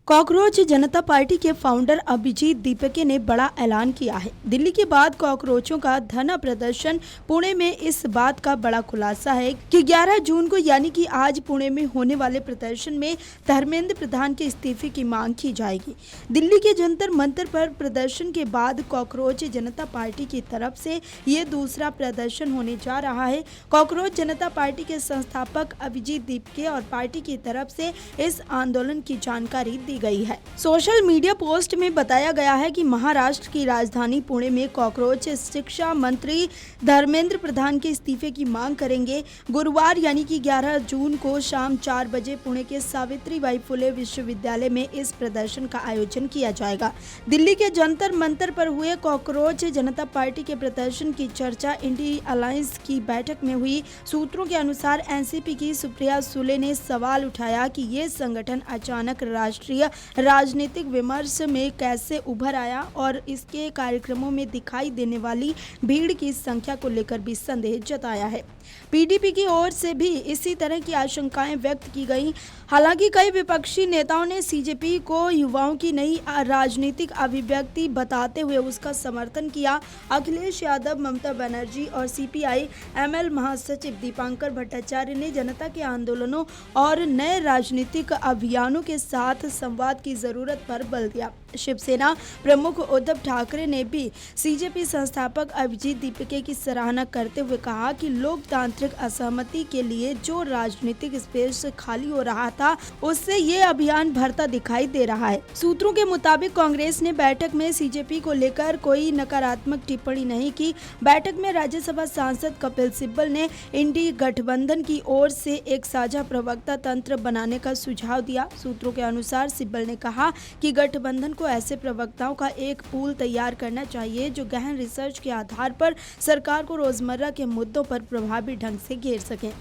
Cockroach जनता party के founder Abhijit Dipke ने बड़ा ऐलान किया है। दिल्ली के बाद कॉकरोचों का धरना प्रदर्शन पुणे में इस बात का बड़ा खुलासा है कि 11 जून को यानी कि आज पुणे में होने वाले प्रदर्शन में धर्मेंद्र प्रधान के इस्तीफे की मांग की जाएगी। दिल्ली के जंतर मंतर पर प्रदर्शन के बाद कॉकरोच जनता पार्टी की तरफ से ये दूसरा प्रदर्शन होने जा रहा है। कॉकरोच जनता पार्टी के संस्थापक अभिजीत दीपके और पार्टी की तरफ से इस आंदोलन की जानकारी दी गई है। सोशल मीडिया पोस्ट में बताया गया है कि महाराष्ट्र की राजधानी पुणे में कॉकरोच शिक्षा मंत्री धर्मेंद्र प्रधान के इस्तीफे की मांग करेंगे। गुरुवार यानी कि 11 जून को शाम 4 बजे पुणे के सावित्रीबाई फुले विश्वविद्यालय में इस प्रदर्शन का आयोजन किया जाएगा। दिल्ली के जंतर मंतर पर हुए कॉकरोच जनता पार्टी के प्रदर्शन की चर्चा इंडिया अलायंस की बैठक में हुई। सूत्रों के अनुसार एनसीपी की सुप्रिया सुले ने सवाल उठाया कि ये संगठन अचानक राष्ट्रीय राजनीतिक विमर्श में कैसे उभर आया और इसके कार्यक्रमों में दिखाई देने वाली भीड़ की संख्या को लेकर भी संदेह जताया है। पीडीपी की ओर से भी इसी तरह की आशंकाएं व्यक्त की गई। हालांकि कई विपक्षी नेताओं ने सीजेपी को युवाओं की नई राजनीतिक अभिव्यक्ति बताते हुए उसका समर्थन किया। अखिलेश यादव, ममता बनर्जी और सीपीआई एमएल महासचिव दीपांकर भट्टाचार्य ने जनता के आंदोलनों और नए राजनीतिक अभियानों के साथ संवाद की जरूरत पर बल दिया। शिवसेना प्रमुख उद्धव ठाकरे ने भी सीजेपी संस्थापक अभिजीत दीपके की सराहना करते हुए कहा कि लोकतांत्रिक असहमति के लिए जो राजनीतिक स्पेस खाली हो रहा था उससे ये अभियान भरता दिखाई दे रहा है। सूत्रों के मुताबिक कांग्रेस ने बैठक में सीजेपी को लेकर कोई नकारात्मक टिप्पणी नहीं की। बैठक में राज्यसभा सांसद कपिल सिब्बल ने इंडी गठबंधन की ओर से एक साझा प्रवक्ता तंत्र बनाने का सुझाव दिया। सूत्रों के अनुसार सिब्बल ने कहा कि गठबंधन को ऐसे प्रवक्ताओं का एक पूल तैयार करना चाहिए जो गहन रिसर्च के आधार पर सरकार को रोजमर्रा के मुद्दों पर प्रभावी ढंग से घेर सकें।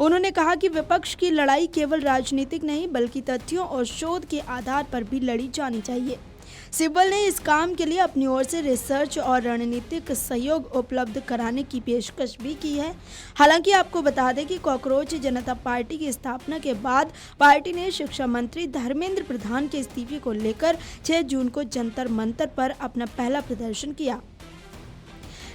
उन्होंने कहा कि विपक्ष की लड़ाई केवल राजनीतिक नहीं बल्कि तथ्यों और शोध के आधार पर भी लड़ी जानी चाहिए। सिब्बल ने इस काम के लिए अपनी ओर से रिसर्च और रणनीतिक सहयोग उपलब्ध कराने की पेशकश भी की है। हालांकि आपको बता दें कि कॉकरोच जनता पार्टी की स्थापना के बाद पार्टी ने शिक्षा मंत्री धर्मेंद्र प्रधान के इस्तीफे को लेकर 6 जून को जंतर मंतर पर अपना पहला प्रदर्शन किया।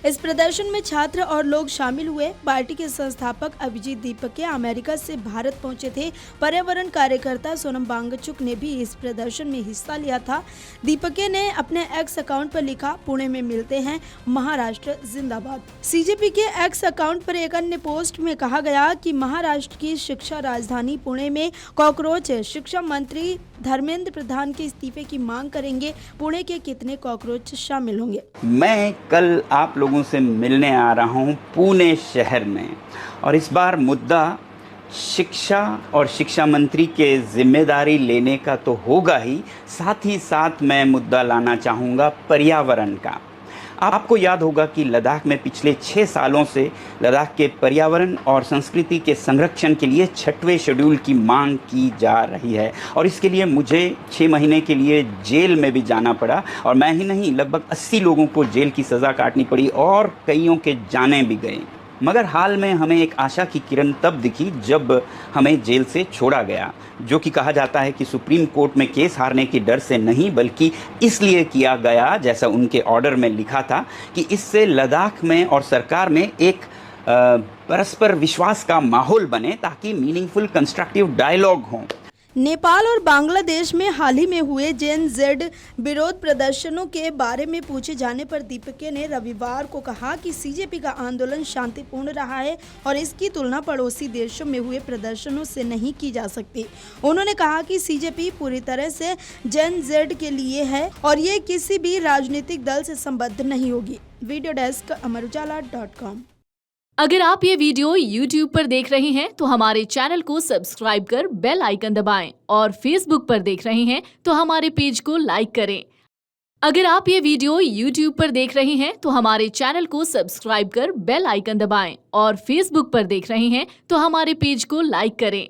इस प्रदर्शन में छात्र और लोग शामिल हुए। पार्टी के संस्थापक अभिजीत दीपके अमेरिका से भारत पहुंचे थे। पर्यावरण कार्यकर्ता सोनम वांगचुक ने भी इस प्रदर्शन में हिस्सा लिया था। दीपके ने अपने एक्स अकाउंट पर लिखा, पुणे में मिलते हैं, महाराष्ट्र जिंदाबाद। सीजेपी के एक्स अकाउंट पर एक अन्य पोस्ट में कहा गया कि महाराष्ट्र की शिक्षा राजधानी पुणे में कॉकरोच शिक्षा मंत्री धर्मेंद्र प्रधान के इस्तीफे की मांग करेंगे। पुणे के कितने कॉकरोच शामिल होंगे? मैं कल आप लोगों से मिलने आ रहा हूं पुणे शहर में और इस बार मुद्दा शिक्षा और शिक्षा मंत्री के जिम्मेदारी लेने का तो होगा ही साथ मैं मुद्दा लाना चाहूँगा पर्यावरण का। आपको याद होगा कि लद्दाख में पिछले 6 सालों से लद्दाख के पर्यावरण और संस्कृति के संरक्षण के लिए 6वें शेड्यूल की मांग की जा रही है और इसके लिए मुझे 6 महीने के लिए जेल में भी जाना पड़ा और मैं ही नहीं लगभग 80 लोगों को जेल की सज़ा काटनी पड़ी और कईयों के जाने भी गए। मगर हाल में हमें एक आशा की किरण तब दिखी जब हमें जेल से छोड़ा गया, जो कि कहा जाता है कि सुप्रीम कोर्ट में केस हारने के डर से नहीं बल्कि इसलिए किया गया जैसा उनके ऑर्डर में लिखा था कि इससे लद्दाख में और सरकार में एक परस्पर विश्वास का माहौल बने ताकि मीनिंगफुल कंस्ट्रक्टिव डायलॉग हो। नेपाल और बांग्लादेश में हाल ही में हुए जेन जेड विरोध प्रदर्शनों के बारे में पूछे जाने पर दीपके ने रविवार को कहा कि सीजेपी का आंदोलन शांतिपूर्ण रहा है और इसकी तुलना पड़ोसी देशों में हुए प्रदर्शनों से नहीं की जा सकती। उन्होंने कहा कि सीजेपी पूरी तरह से जेन जेड के लिए है और ये किसी भी राजनीतिक दल से संबद्ध नहीं होगी। वीडियो डेस्क अमरउजाला.com। अगर आप ये वीडियो YouTube पर देख रहे हैं तो हमारे चैनल को सब्सक्राइब कर बेल आइकन दबाएं और Facebook पर देख रहे हैं तो हमारे पेज को लाइक करें। अगर आप ये वीडियो YouTube पर देख रहे हैं तो हमारे चैनल को सब्सक्राइब कर बेल आइकन दबाएं और Facebook पर देख रहे हैं तो हमारे पेज को लाइक करें।